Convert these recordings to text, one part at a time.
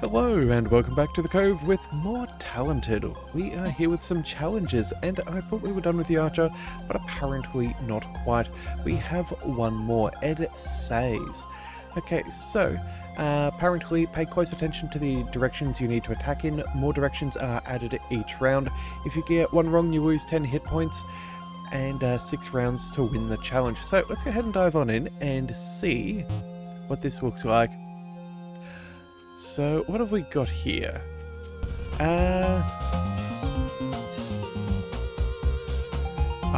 Hello and welcome back to the Cove with more Talented. We are here with some challenges and I thought we were done with the archer, but apparently not quite. We have one more, Ed says. Okay, so apparently pay close attention to the directions you need to attack in. More directions are added each round. If you get one wrong, you lose 10 hit points and 6 rounds to win the challenge. So let's go ahead and dive on in and see what this looks like. So, what have we got here?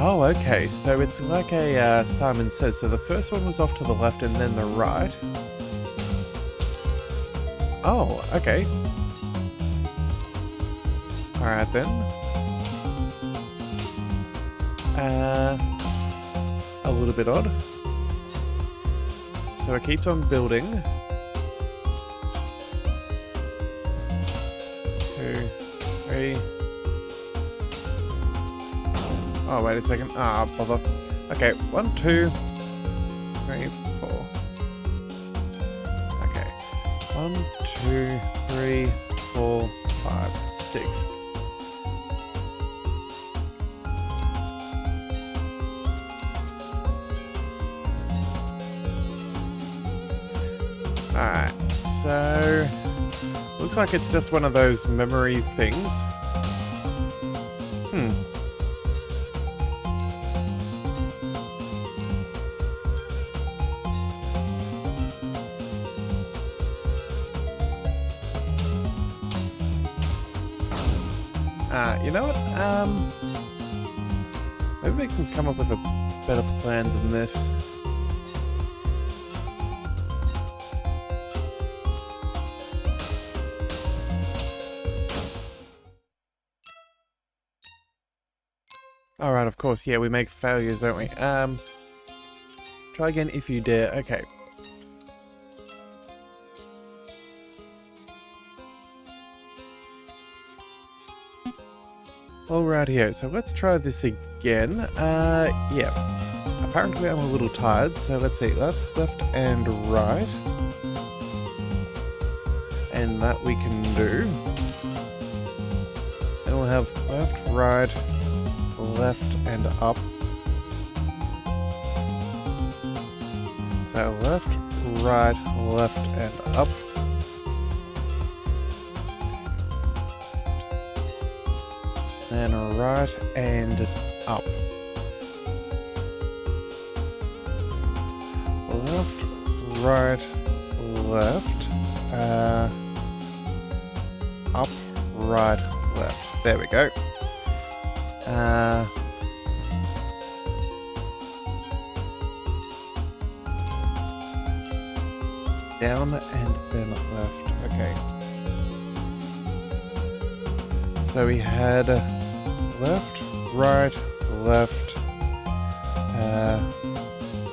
Oh, okay, so it's like a Simon Says. So the first one was off to the left and then the right. Oh, okay. Alright then. A little bit odd. So it keeps on building. 2, 3. Oh, wait a second. Ah, bother. Okay, 1, 2, 3, 4. Okay. 1, 2, 3, 4, 5, 6. Alright, so looks like it's just one of those memory things. You know what? Maybe we can come up with a better plan than this. Alright, of course, yeah, we make failures, don't we? Try again if you dare. Okay. Alright here, so let's try this again. Yeah. Apparently I'm a little tired, so let's see. That's left and right. And that we can do. Then we'll have left, right, left and up. So left, right, left and up. Then right and up. Left, right, left. Up, right, left. There we go. Down and then left. Okay. So we had left, right, left,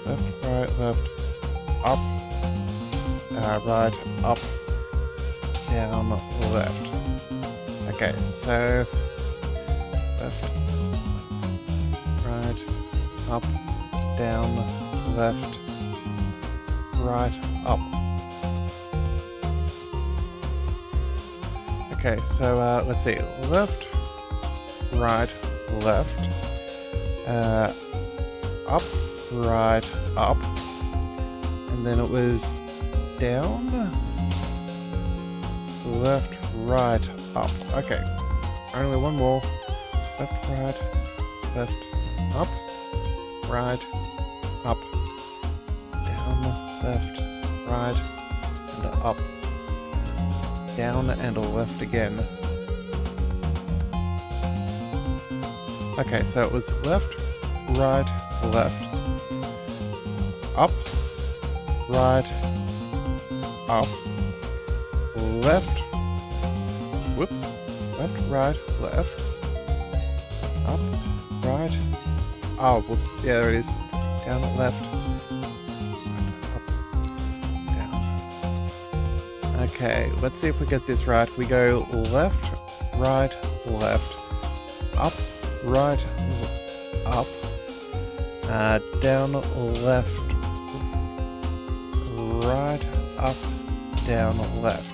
left, right, left, up, right, up, down, left. Okay, so left, right, up, down, left, right, up. Okay, so let's see, left, right, left, up, right, up, and then it was down, left, right, up. Okay, only one more. Left, right, left, up, right, up, down, left, right, and up, down and left again. Okay, so it was left, right, left, up, right, up, left, whoops, left, right, left, up, right, oh, whoops, yeah, there it is, down, left, up, down. Okay, let's see if we get this right. We go left, right, left, up, right, up, down, left, right, up, down, left.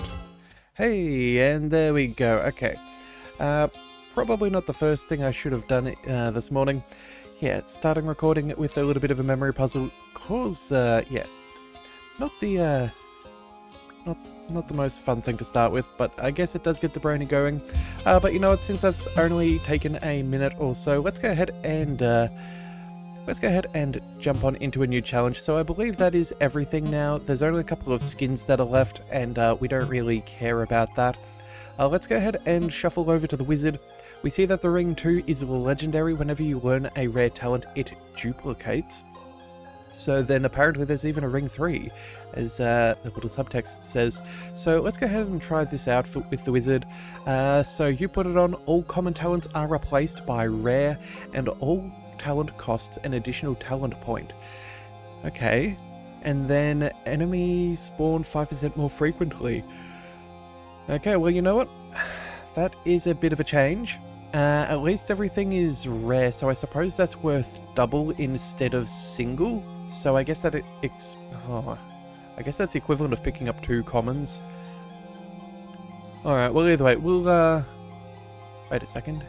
Hey, and there we go. Okay. Probably not the first thing I should have done this morning. Yeah, starting recording with a little bit of a memory puzzle. Cause, yeah, not the, not the most fun thing to start with, but I guess it does get the brainy going. But you know what, since that's only taken a minute or so, let's go ahead and jump on into a new challenge. So I believe that is everything now. There's only a couple of skins that are left, and we don't really care about that. Let's go ahead and shuffle over to the wizard. We see that the ring 2 is legendary. Whenever you learn a rare talent, it duplicates. So then apparently there's even a ring 3, as the little subtext says. So let's go ahead and try this out with the wizard. So you put it on, all common talents are replaced by rare, and all talent costs an additional talent point. Okay, and then enemies spawn 5% more frequently. Okay, well, you know what? That is a bit of a change. At least everything is rare, so I suppose that's worth double instead of single. So I guess that I guess that's the equivalent of picking up 2 commons. Alright, well, either way, we'll, wait a second.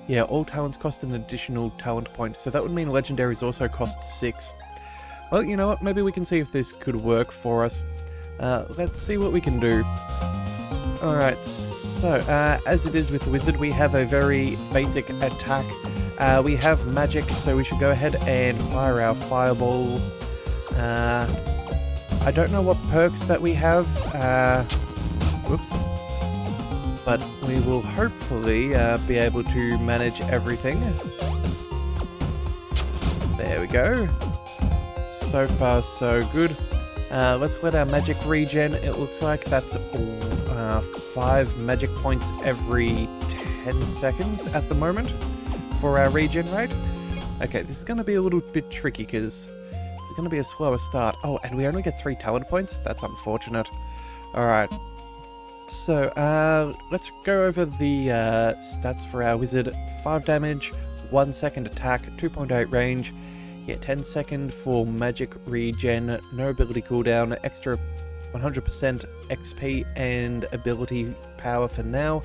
Yeah, all talents cost an additional talent point, so that would mean legendaries also cost 6. Well, you know what? Maybe we can see if this could work for us. Let's see what we can do. Alright, so, as it is with the wizard, we have a very basic attack. We have magic, so we should go ahead and fire our fireball. I don't know what perks that we have. Whoops. But we will hopefully be able to manage everything. There we go. So far, so good. Let's let our magic regen. It looks like that's 5 magic points every 10 seconds at the moment for our regen rate. Okay, this is going to be a little bit tricky because it's going to be a slower start. Oh, and we only get 3 talent points? That's unfortunate. Alright. So, let's go over the stats for our wizard. 5 damage, 1 second attack, 2.8 range, yeah, 10 second for magic regen, no ability cooldown, extra 100% XP and ability power for now,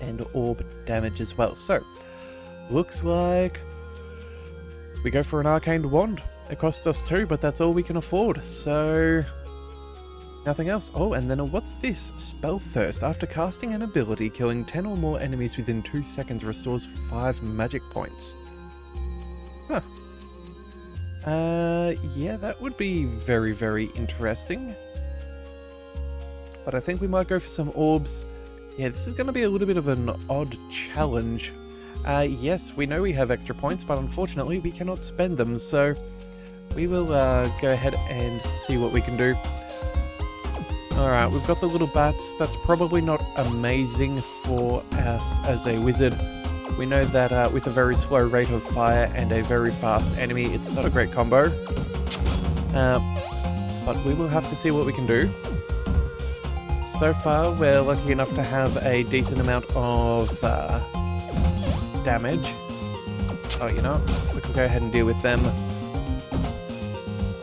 and orb damage as well. So, looks like we go for an arcane wand. It costs us 2, but that's all we can afford, so nothing else. Oh, and then what's this? Spell Thirst. After casting an ability, killing 10 or more enemies within 2 seconds restores 5 magic points. Huh. Yeah, that would be very, very interesting. But I think we might go for some orbs. Yeah, this is going to be a little bit of an odd challenge. Yes, we know we have extra points, but unfortunately we cannot spend them, so we will go ahead and see what we can do. Alright, we've got the little bats. That's probably not amazing for us as a wizard. We know that with a very slow rate of fire and a very fast enemy, it's not a great combo. But we will have to see what we can do. So far, we're lucky enough to have a decent amount of damage. Oh, you know, we can go ahead and deal with them.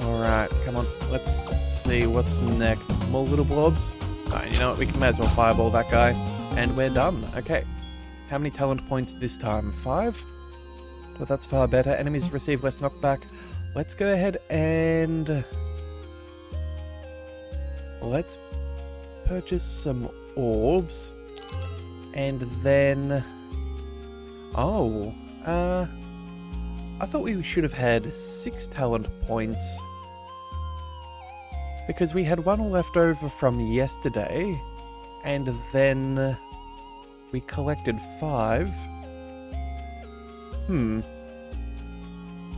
Alright, come on, let's see what's next. More little blobs. Alright, you know what, we can may as well fireball that guy. And we're done. Okay. How many talent points this time? 5? Well, that's far better. Enemies receive less knockback. Let's go ahead and let's purchase some orbs. And then oh, I thought we should have had 6 talent points, because we had 1 left over from yesterday, and then we collected 5.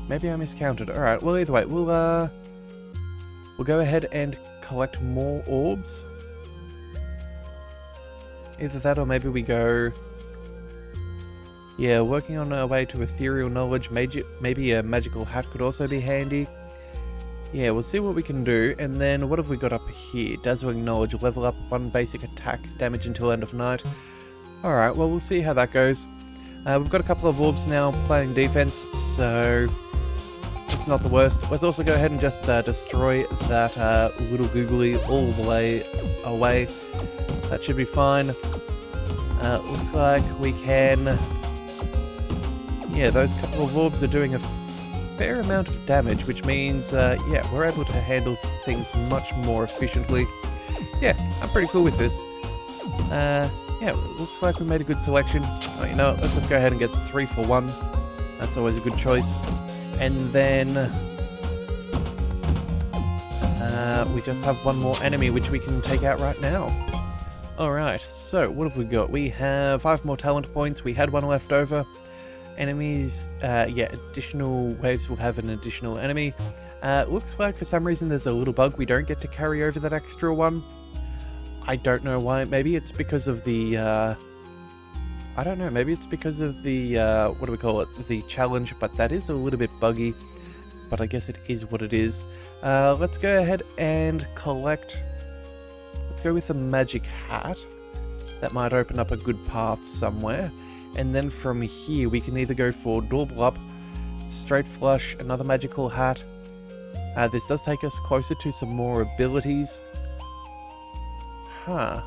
Maybe I miscounted. Alright, well, either way, we'll go ahead and collect more orbs. Either that or maybe we go, yeah, working on our way to ethereal knowledge. Maybe a magical hat could also be handy. Yeah, we'll see what we can do. And then what have we got up here? Dazzling knowledge, level up 1 basic attack, damage until end of night. Alright, well, we'll see how that goes. We've got a couple of orbs now playing defense, so it's not the worst. Let's also go ahead and just destroy that little googly all the way away. That should be fine. Looks like we can... Yeah, those couple of orbs are doing a fair amount of damage, which means, yeah, we're able to handle things much more efficiently. Yeah, I'm pretty cool with this. Yeah, looks like we made a good selection. Oh, you know what, let's just go ahead and get 3 for 1. That's always a good choice. And then... we just have one more enemy which we can take out right now. Alright, so what have we got? We have 5 more talent points. We had 1 left over. Enemies, yeah, additional waves will have an additional enemy. Looks like for some reason there's a little bug. We don't get to carry over that extra one. I don't know why. Maybe it's because of the, I don't know. Maybe it's because of the, what do we call it? The challenge, but that is a little bit buggy. But I guess it is what it is. Let's go ahead and collect... Let's go with the magic hat. That might open up a good path somewhere. And then from here we can either go for Double Up, Straight Flush, another magical hat. This does take us closer to some more abilities. Huh.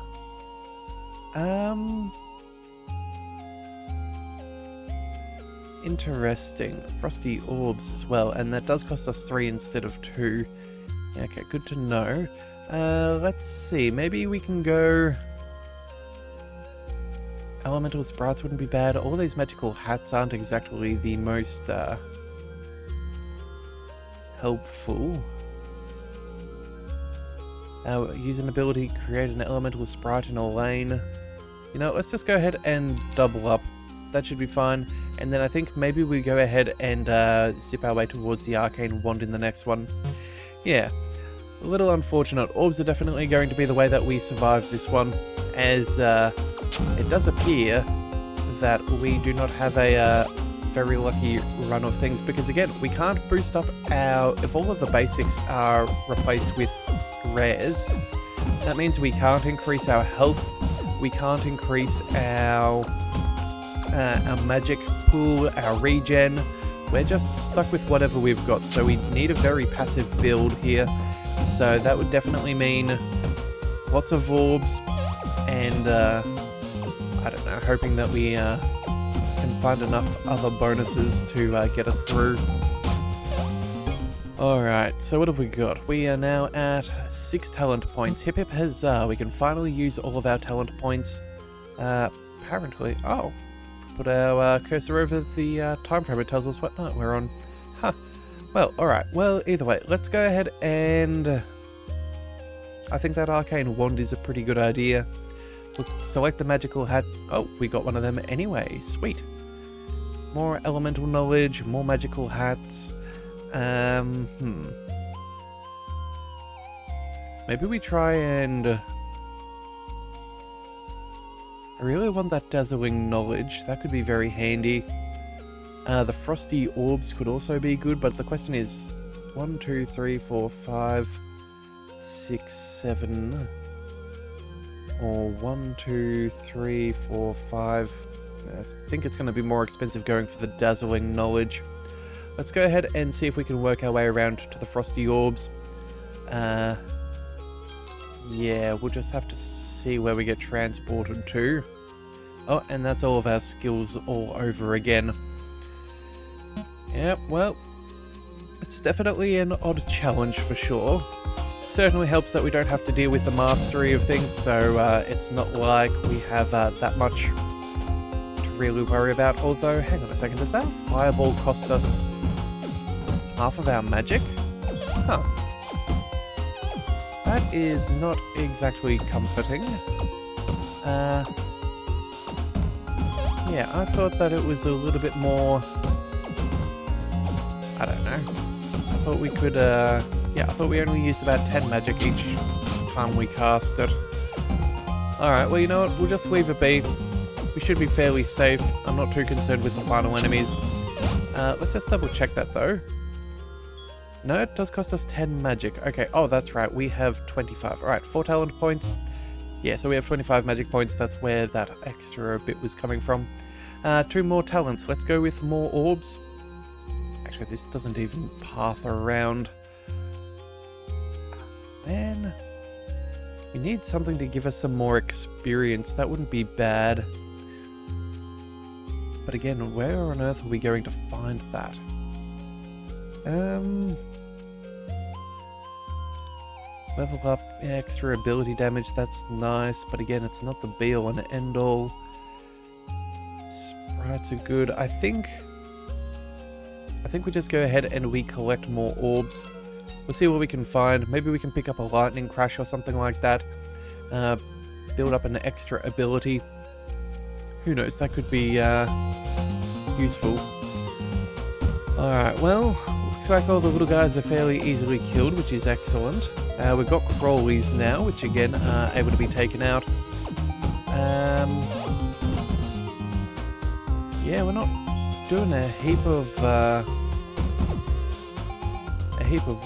Interesting. Frosty Orbs as well, and that does cost us 3 instead of 2. Okay, good to know. Let's see, maybe we can go... Elemental Sprites wouldn't be bad. All these magical hats aren't exactly the most, helpful. Use an ability, create an elemental sprite in a lane. You know, let's just go ahead and double up. That should be fine. And then I think maybe we go ahead and zip our way towards the arcane wand in the next one. Yeah, a little unfortunate. Orbs are definitely going to be the way that we survive this one, as it does appear that we do not have a very lucky run of things, because again, we can't boost up our... If all of the basics are replaced with rares, that means we can't increase our health, we can't increase our magic pool, our regen. We're just stuck with whatever we've got, so we need a very passive build here. So that would definitely mean lots of orbs and I don't know, hoping that we can find enough other bonuses to get us through. Alright, so what have we got? We are now at 6 talent points. Hip Hip has, we can finally use all of our talent points. Apparently, oh, put our cursor over the time frame, it tells us what night we're on. Huh. Well, alright, well, either way, let's go ahead and... I think that arcane wand is a pretty good idea. We'll select the magical hat. Oh, we got one of them anyway. Sweet. More elemental knowledge, more magical hats. Maybe we try and... I really want that dazzling knowledge. That could be very handy. The frosty orbs could also be good, but the question is 1, 2, 3, 4, 5, 6, 7... Or 1, 2, 3, 4, 5. I think it's going to be more expensive going for the dazzling knowledge. Let's go ahead and see if we can work our way around to the frosty orbs. Yeah, we'll just have to see where we get transported to. Oh, and that's all of our skills all over again. Yeah, well, it's definitely an odd challenge for sure. Certainly helps that we don't have to deal with the mastery of things, so it's not like we have that much to really worry about. Although, hang on a second, does that fireball cost us half of our magic? Huh. That is not exactly comforting. Yeah, I thought that it was a little bit more... I don't know. I thought we could, yeah, I thought we only used about 10 magic each time we cast it. Alright, well, you know what? We'll just leave it be. We should be fairly safe. I'm not too concerned with the final enemies. Let's just double check that, though. No, it does cost us 10 magic. Okay, oh, that's right. We have 25. Alright, 4 talent points. Yeah, so we have 25 magic points. That's where that extra bit was coming from. 2 more talents. Let's go with more orbs. Actually, this doesn't even path around. Man. We need something to give us some more experience. That wouldn't be bad. But again, where on earth are we going to find that? Level up, extra ability damage, that's nice. But again, it's not the be-all and end-all. Sprites are good. I think we just go ahead and we collect more orbs. We'll see what we can find. Maybe we can pick up a lightning crash or something like that. Build up an extra ability. Who knows, that could be useful. Alright, well, looks like all the little guys are fairly easily killed, which is excellent. We've got crawlies now, which again are able to be taken out. Yeah, we're not doing a heap of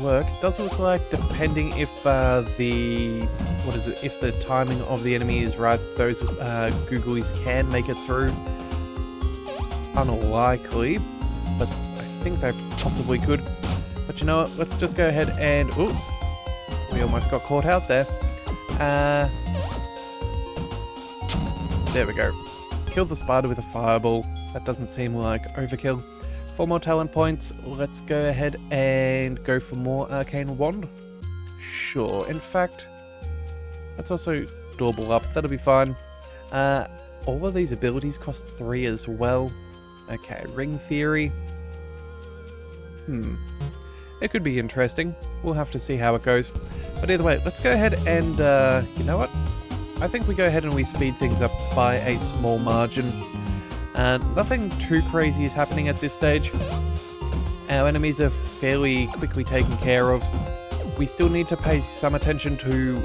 work. It does look like, depending if if the timing of the enemy is right, those googlies can make it through. Unlikely, but I think they possibly could. But you know what? Let's just go ahead and... Ooh, we almost got caught out there. There we go. Killed the spider with a fireball. That doesn't seem like overkill. 4 more talent points. Let's go ahead and go for more arcane wand. Sure. In fact, let's also double up. That'll be fine. All of these abilities cost 3 as well. Okay, ring theory. It could be interesting. We'll have to see how it goes. But either way, let's go ahead and, you know what? I think we go ahead and we speed things up by a small margin. Nothing too crazy is happening at this stage. Our enemies are fairly quickly taken care of. We still need to pay some attention to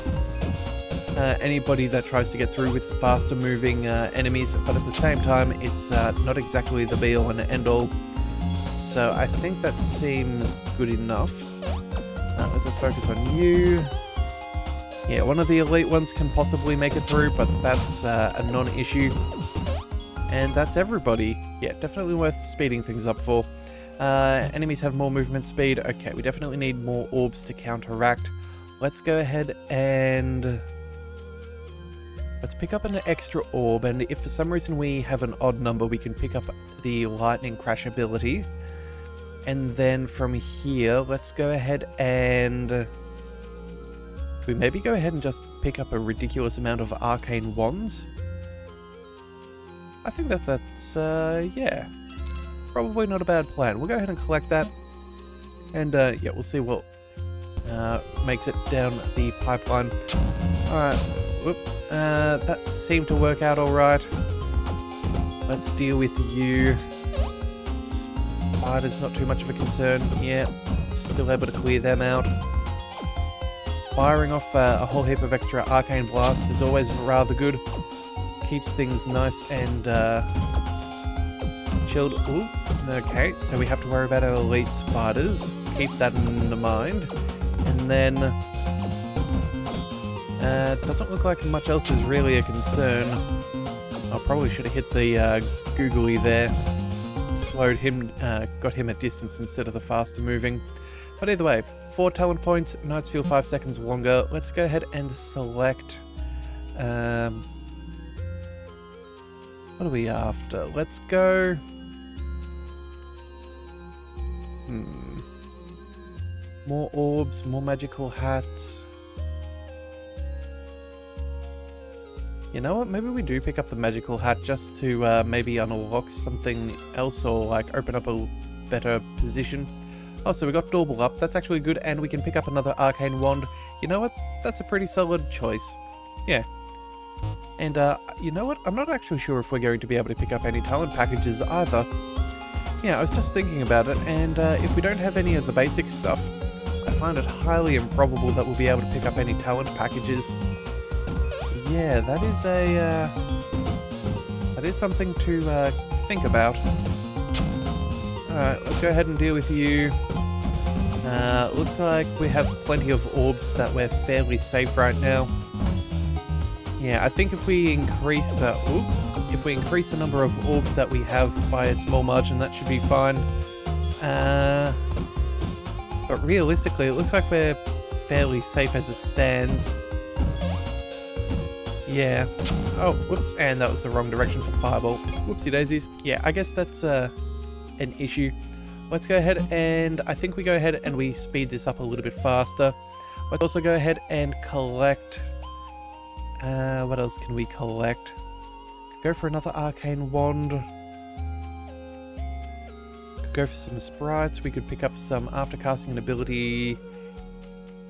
anybody that tries to get through with the faster moving enemies, but at the same time, it's not exactly the be-all and end-all. So I think that seems good enough. Let's just focus on you. Yeah, one of the elite ones can possibly make it through, but that's a non-issue. And that's everybody. Yeah, definitely worth speeding things up for. Enemies have more movement speed. Okay, we definitely need more orbs to counteract. Let's go ahead and... let's pick up an extra orb, and if for some reason we have an odd number, we can pick up the lightning crash ability. And then from here, let's go ahead and... do we maybe go ahead and just pick up a ridiculous amount of arcane wands? I think that's, yeah, probably not a bad plan. We'll go ahead and collect that, and, yeah, we'll see what makes it down the pipeline. Alright, whoop, that seemed to work out alright. Let's deal with you. Spider's not too much of a concern. Yeah, still able to clear them out. Firing off a whole heap of extra arcane blasts is always rather good. Keeps things nice and chilled. Ooh, okay, so we have to worry about our elite spiders. Keep that in mind. And then doesn't look like much else is really a concern. I probably should have hit the googly there. Slowed him, got him at distance instead of the faster moving. But either way, 4 talent points, nights feel 5 seconds longer. Let's go ahead and select... what are we after? Let's go... more orbs, more magical hats. You know what? Maybe we do pick up the magical hat just to maybe unlock something else or like open up a better position. Oh, so we got double up. That's actually good, and we can pick up another arcane wand. You know what? That's a pretty solid choice. Yeah. And you know what? I'm not actually sure if we're going to be able to pick up any talent packages either. Yeah, I was just thinking about it, and if we don't have any of the basic stuff, I find it highly improbable that we'll be able to pick up any talent packages. Yeah, that is something to think about. Alright, let's go ahead and deal with you. Looks like we have plenty of orbs that we're fairly safe right now. Yeah, I think if we increase the number of orbs that we have by a small margin, that should be fine. But realistically, it looks like we're fairly safe as it stands. Yeah. Oh, whoops. And that was the wrong direction for the fireball. Whoopsie daisies. Yeah, I guess that's an issue. Let's go ahead and I think we go ahead and we speed this up a little bit faster. Let's also go ahead and collect... what else can we collect? Go for another arcane wand. Could go for some sprites. We could pick up some after casting an ability.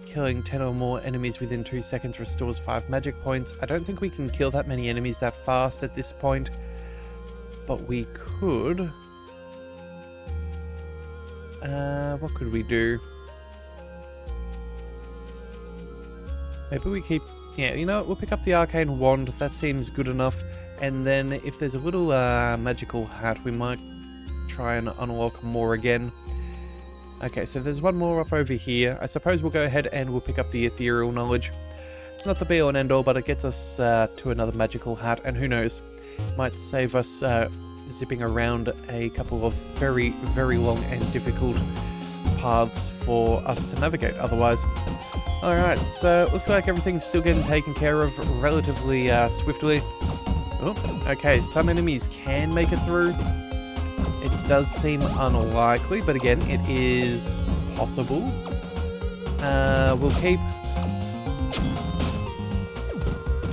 Killing 10 or more enemies within 2 seconds restores 5 magic points. I don't think we can kill that many enemies that fast at this point. But we could... what could we do? Maybe we keep... Yeah, you know what? We'll pick up the arcane wand. That seems good enough. And then if there's a little magical hat, we might try and unlock more again. Okay, so there's one more up over here. I suppose we'll go ahead and we'll pick up the ethereal knowledge. It's not the be all and end all, but it gets us to another magical hat, and who knows, might save us zipping around a couple of very, very long and difficult paths for us to navigate otherwise. Alright, so looks like everything's still getting taken care of relatively swiftly. Oh, okay, some enemies can make it through. It does seem unlikely, but again, it is possible. We'll keep...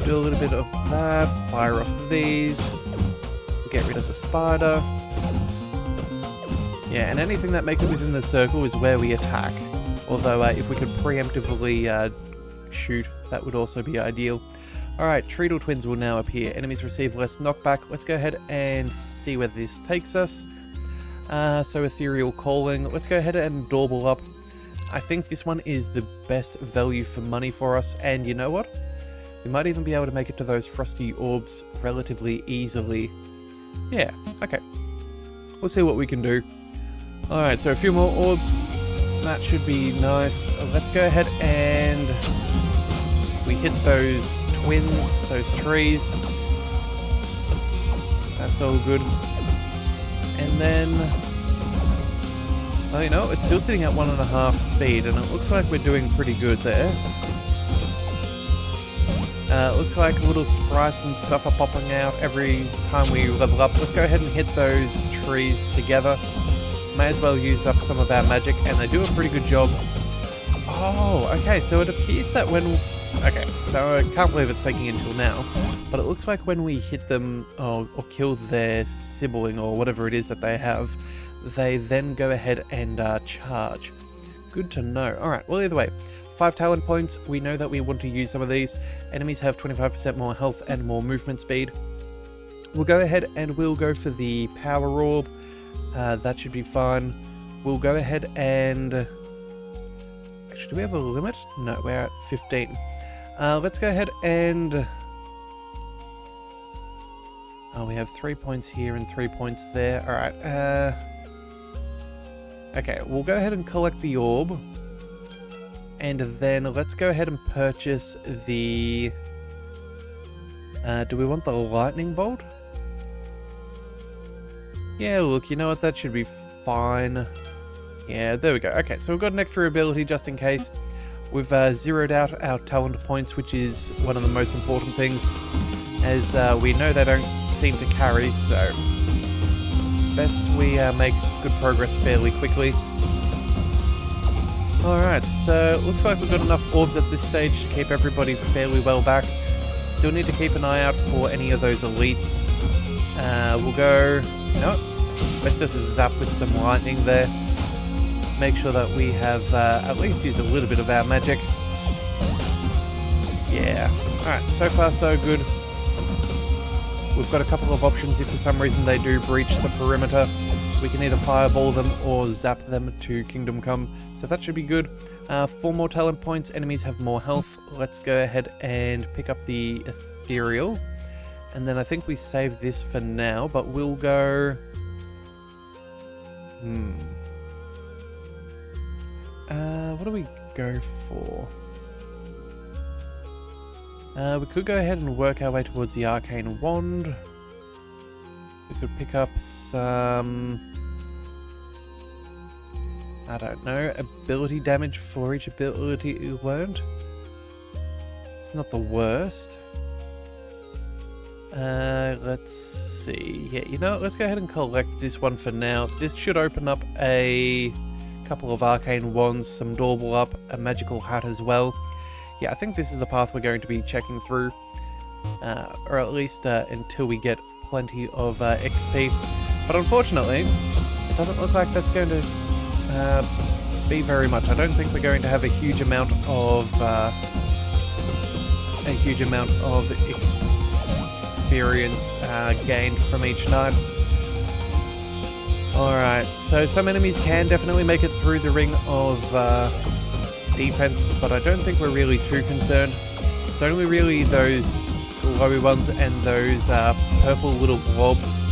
do a little bit of that, fire off these, get rid of the spider. Yeah, and anything that makes it within the circle is where we attack. Although, if we could preemptively shoot, that would also be ideal. Alright, Treadle Twins will now appear. Enemies receive less knockback. Let's go ahead and see where this takes us. So Ethereal Calling. Let's go ahead and Doorbell up. I think this one is the best value for money for us. And you know what? We might even be able to make it to those Frosty Orbs relatively easily. Yeah, okay. We'll see what we can do. Alright, so a few more orbs. That should be nice. Let's go ahead and we hit those twins, those trees. That's all good. And then, well, you know, it's still sitting at 1.5 speed, and it looks like we're doing pretty good there. Looks like little sprites and stuff are popping out every time we level up. Let's go ahead and hit those trees together. May as well use up some of our magic, and they do a pretty good job. Oh, okay, so it appears that when... Okay, so I can't believe it's taking until now, but it looks like when we hit them or kill their sibling or whatever it is that they have, they then go ahead and charge. Good to know. Alright, well either way, 5 talent points. We know that we want to use some of these. Enemies have 25% more health and more movement speed. We'll go ahead and we'll go for the power orb. That should be fine. We'll go ahead and... Actually, do we have a limit? No, we're at 15. Let's go ahead and... Oh, we have 3 points here and 3 points there. Alright, okay, we'll go ahead and collect the orb. And then let's go ahead and purchase the... do we want the lightning bolt? Yeah, look, you know what? That should be fine. Yeah, there we go. Okay, so we've got an extra ability just in case. We've zeroed out our talent points, which is one of the most important things, as we know they don't seem to carry, so best we make good progress fairly quickly. Alright, so looks like we've got enough orbs at this stage to keep everybody fairly well back. Still need to keep an eye out for any of those elites. We'll go... You know what? Let's just zap with some lightning there. Make sure that we have at least used a little bit of our magic. Yeah. Alright, so far so good. We've got a couple of options if for some reason they do breach the perimeter. We can either fireball them or zap them to Kingdom Come. So that should be good. 4 more talent points. Enemies have more health. Let's go ahead and pick up the ethereal. And then I think we save this for now, but we'll go... what do we go for? We could go ahead and work our way towards the arcane wand. We could pick up some... I don't know, ability damage for each ability you learned. It's not the worst. Let's see. Yeah, you know what? Let's go ahead and collect this one for now. This should open up a couple of arcane wands, some doorbell up, a magical hat as well. Yeah, I think this is the path we're going to be checking through. Or at least until we get plenty of XP. But unfortunately, it doesn't look like that's going to be very much. I don't think we're going to have a huge amount of experience gained from each night. Alright, so some enemies can definitely make it through the ring of defense, but I don't think we're really too concerned. It's only really those glowy ones and those purple little blobs.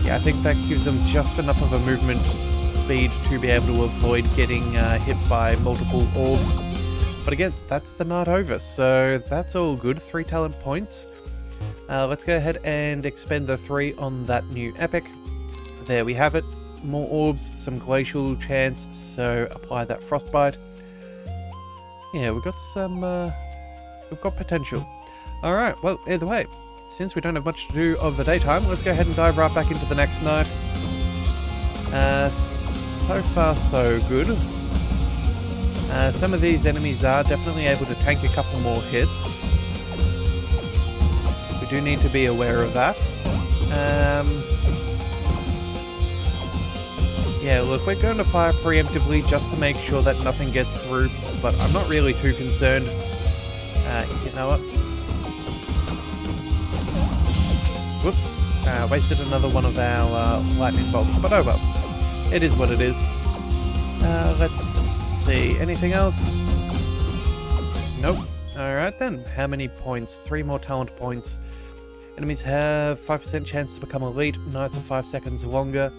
Yeah, I think that gives them just enough of a movement speed to be able to avoid getting hit by multiple orbs. But again, that's the night over, so that's all good. 3 talent points. Let's go ahead and expend the 3 on that new epic. There we have it. More orbs, some glacial chance, so apply that frostbite. Yeah, we've got some, we've got potential. Alright, well, either way, since we don't have much to do of the daytime, let's go ahead and dive right back into the next night. So far, so good. Some of these enemies are definitely able to tank a couple more hits. We do need to be aware of that. Yeah, look, we're going to fire preemptively just to make sure that nothing gets through, but I'm not really too concerned. You know what? Whoops. Wasted another one of our lightning bolts, but oh well. It is what it is. Let's see. Anything else? Nope. Alright then. How many points? 3 more talent points. Enemies have 5% chance to become elite. Nights are 5 seconds longer.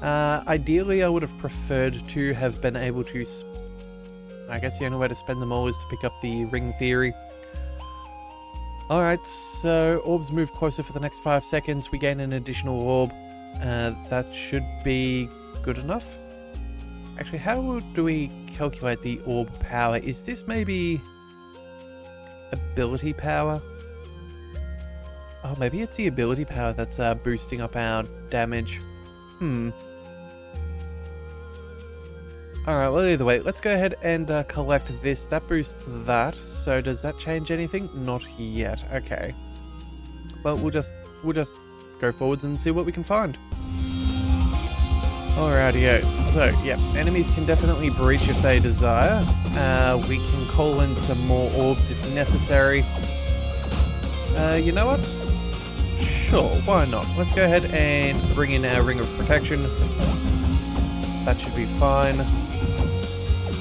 Ideally, I would have preferred to have been able to... I guess the only way to spend them all is to pick up the ring theory. Alright, so orbs move closer for the next 5 seconds. We gain an additional orb. That should be good enough. Actually, how do we calculate the orb power? Is this maybe ability power? Oh, maybe it's the ability power that's boosting up our damage. Alright, well either way, let's go ahead and collect this. That boosts that, so does that change anything? Not yet, okay. Well, we'll just go forwards and see what we can find. Alrighty, so, yeah, enemies can definitely breach if they desire. We can call in some more orbs if necessary. You know what? Sure, why not? Let's go ahead and bring in our Ring of Protection. That should be fine.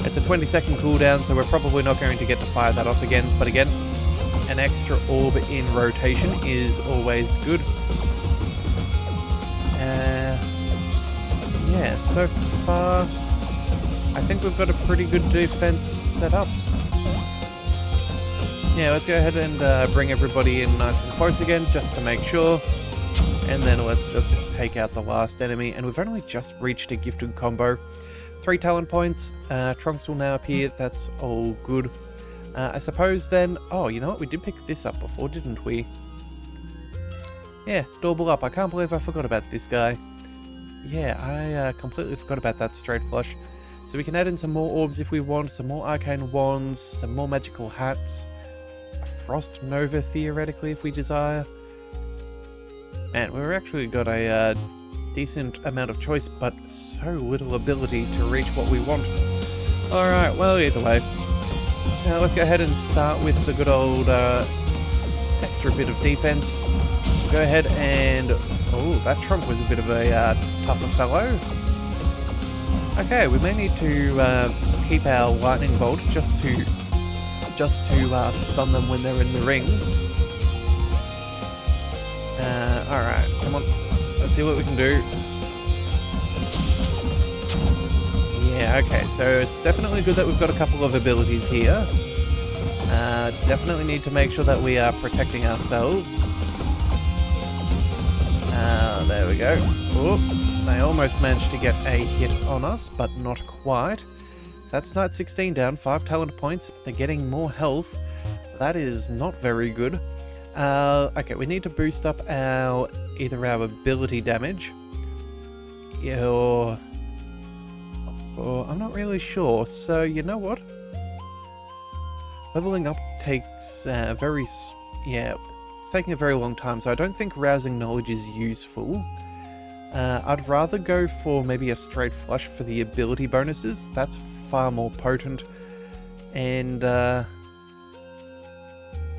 It's a 20-second cooldown, so we're probably not going to get to fire that off again. But again, an extra orb in rotation is always good. Yeah, so far, I think we've got a pretty good defense set up. Yeah, let's go ahead and bring everybody in nice and close again, just to make sure. And then let's just take out the last enemy. And we've only just reached a gifted combo. 3 talent points. Trunks will now appear. That's all good. I suppose then... Oh, you know what? We did pick this up before, didn't we? Yeah, doorbell up. I can't believe I forgot about this guy. Yeah, I completely forgot about that straight flush. So we can add in some more orbs if we want, some more arcane wands, some more magical hats, a frost nova theoretically if we desire. And we've actually got a decent amount of choice, but so little ability to reach what we want. Alright, well either way. Let's go ahead and start with the good old extra bit of defense. Go ahead and... Oh, that trunk was a bit of a tougher fellow. Okay, we may need to keep our lightning bolt just to stun them when they're in the ring. Alright, come on. Let's see what we can do. Yeah, okay, so it's definitely good that we've got a couple of abilities here. Definitely need to make sure that we are protecting ourselves. There we go. Oh, they almost managed to get a hit on us, but not quite. That's Night 16 down, 5 talent points. They're getting more health. That is not very good. Okay, we need to boost up either our ability damage, or I'm not really sure. So you know what? Leveling up takes it's taking a very long time. So I don't think rousing knowledge is useful. I'd rather go for maybe a straight flush for the ability bonuses. That's far more potent. And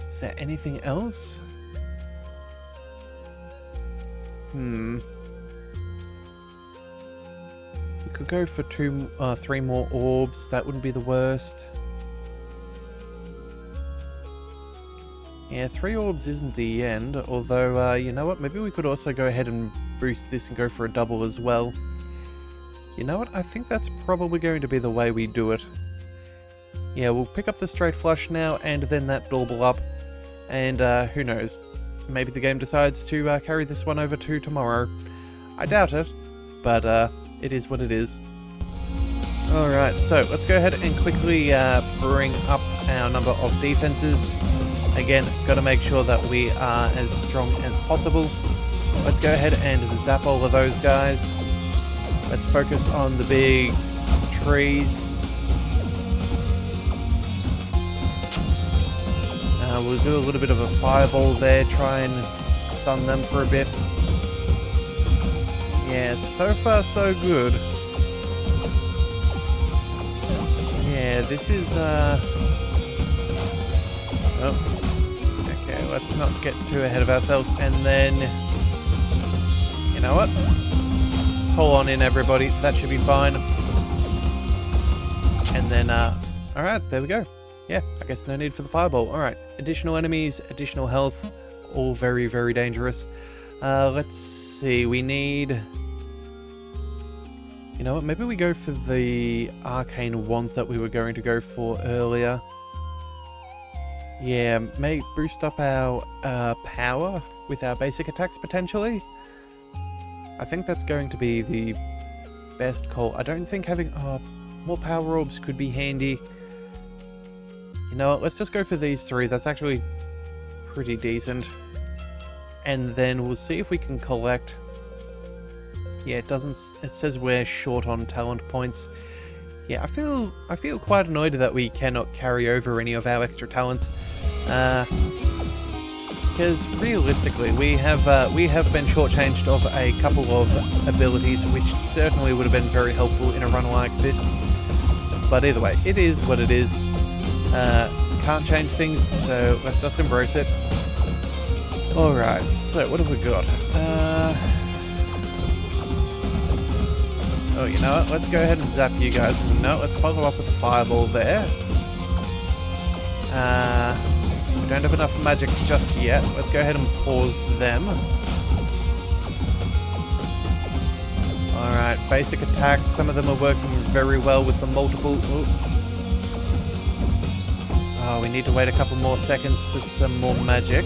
is there anything else? We could go for 3 more orbs. That wouldn't be the worst. Yeah, 3 orbs isn't the end, although, you know what, maybe we could also go ahead and boost this and go for a double as well. You know what, I think that's probably going to be the way we do it. Yeah, we'll pick up the straight flush now, and then that double up, and who knows, maybe the game decides to carry this one over to tomorrow. I doubt it, but it is what it is. Alright, so let's go ahead and quickly bring up our number of defenses. Again, got to make sure that we are as strong as possible. Let's go ahead and zap all of those guys. Let's focus on the big trees. We'll do a little bit of a fireball there, try and stun them for a bit. Yeah, so far so good. Yeah, this is okay, let's not get too ahead of ourselves, and then, you know what? Hold on in, everybody. That should be fine. And then, alright, there we go. Yeah, I guess no need for the fireball. Alright, additional enemies, additional health, all very, very dangerous. Let's see, we need... You know what, maybe we go for the arcane wands that we were going to go for earlier. Yeah, may boost up our power with our basic attacks potentially. I think that's going to be the best call. I don't think having more power orbs could be handy. You know what, let's just go for these 3. That's actually pretty decent. And then we'll see if we can collect... Yeah, it says we're short on talent points. Yeah, I feel quite annoyed that we cannot carry over any of our extra talents. Because realistically, we have been shortchanged of a couple of abilities, which certainly would have been very helpful in a run like this. But either way, it is what it is. Can't change things, so let's just embrace it. Alright, so what have we got? Oh, you know what? Let's go ahead and zap you guys. No, let's follow up with a fireball there. We don't have enough magic just yet. Let's go ahead and pause them. Alright, basic attacks. Some of them are working very well with the multiple... Ooh. Oh, we need to wait a couple more seconds for some more magic.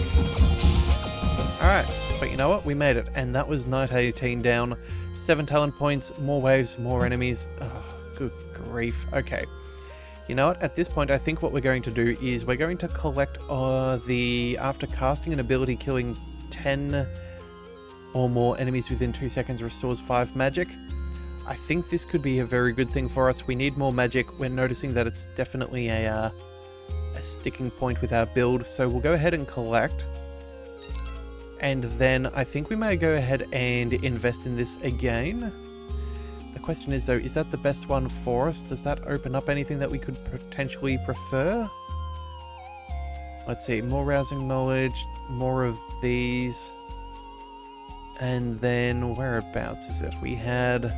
Alright, but you know what? We made it. And that was Night 18 down. 7 talent points, more waves, more enemies. Oh, good grief. Okay. You know what? At this point, I think what we're going to do is we're going to collect after casting an ability killing 10 or more enemies within 2 seconds restores 5 magic. I think this could be a very good thing for us. We need more magic. We're noticing that it's definitely a sticking point with our build, so we'll go ahead and collect. And then I think we may go ahead and invest in this again. The question is though, is that the best one for us? Does that open up anything that we could potentially prefer? Let's see, more rousing knowledge, more of these. And then whereabouts is it? We had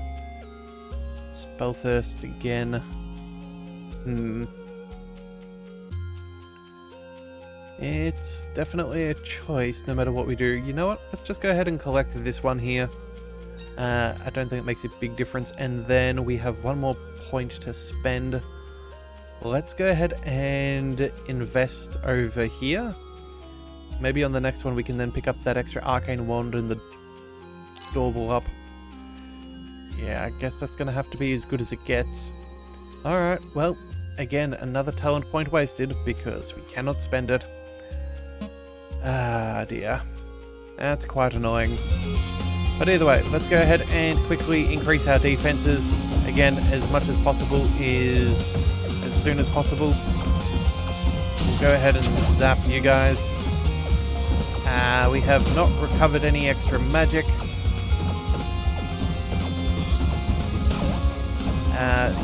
Spellthirst again. It's definitely a choice no matter what we do. You know what? Let's just go ahead and collect this one here. I don't think it makes a big difference. And then we have one more point to spend. Let's go ahead and invest over here. Maybe on the next one we can then pick up that extra arcane wand and the doorbell up. Yeah, I guess that's going to have to be as good as it gets. Alright, well, again, another talent point wasted because we cannot spend it. Ah, dear. That's quite annoying. But either way, let's go ahead and quickly increase our defenses. Again, as much as possible is as soon as possible. We'll go ahead and zap you guys. We have not recovered any extra magic.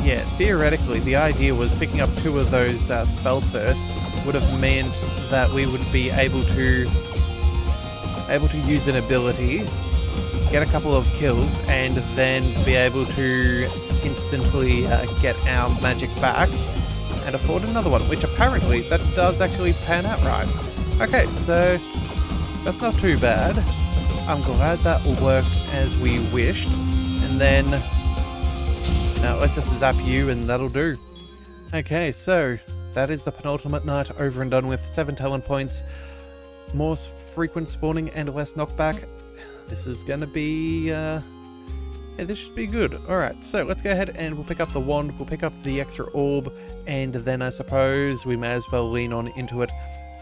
Yeah, theoretically, the idea was picking up 2 of those spell thirsts would have meant that we would be able to use an ability, get a couple of kills, and then be able to instantly get our magic back and afford another one, which apparently that does actually pan out right. Okay, so that's not too bad. I'm glad that worked as we wished. And then, now let's just zap you and that'll do. Okay, so that is the penultimate night over and done with. 7 talent points, more frequent spawning and less knockback. This is gonna be, yeah, this should be good. Alright, so let's go ahead and we'll pick up the wand, we'll pick up the extra orb, and then I suppose we may as well lean on into it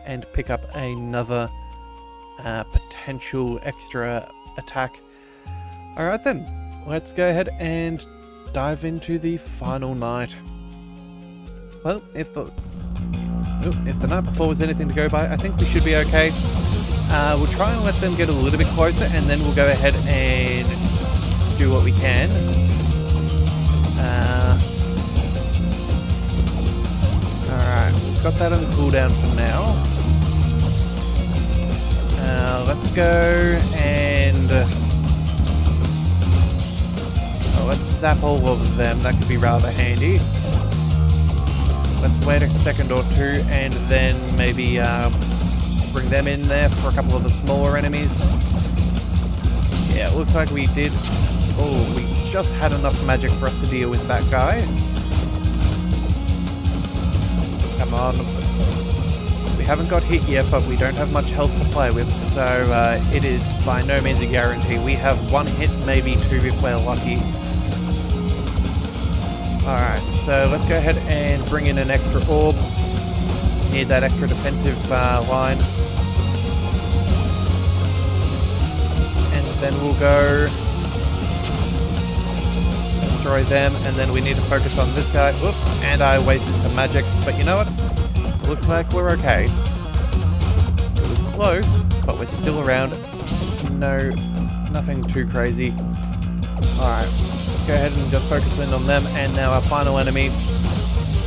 and pick up another potential extra attack. Alright then, let's go ahead and dive into the final night. Well, if the night before was anything to go by, I think we should be okay. We'll try and let them get a little bit closer, and then we'll go ahead and do what we can. Alright, we've got that on cooldown for now. Let's go and... let's zap all of them, that could be rather handy. Let's wait a second or two and then maybe bring them in there for a couple of the smaller enemies. Yeah, it looks like we did... Oh, we just had enough magic for us to deal with that guy. Come on. We haven't got hit yet, but we don't have much health to play with, so it is by no means a guarantee. We have 1 hit, maybe 2 if we're lucky. Alright, so let's go ahead and bring in an extra orb. Need that extra defensive line. And then we'll go destroy them, and then we need to focus on this guy. Oops, and I wasted some magic, but you know what? Looks like we're okay. It was close, but we're still around. No, nothing too crazy. Alright. Let's go ahead and just focus in on them, and now our final enemy.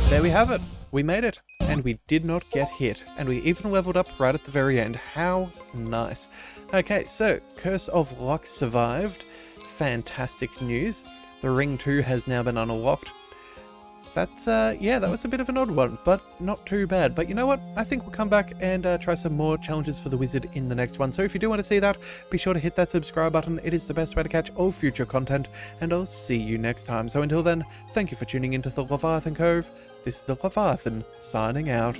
There we have it. We made it, and we did not get hit, and we even leveled up right at the very end. How nice. Okay, so Curse of Luck survived. Fantastic news. The ring 2 has now been unlocked. That's, yeah, that was a bit of an odd one, but not too bad. But you know what? I think we'll come back and try some more challenges for the wizard in the next one. So if you do want to see that, be sure to hit that subscribe button. It is the best way to catch all future content, and I'll see you next time. So until then, thank you for tuning into the Leviathan Cove. This is the Leviathan, signing out.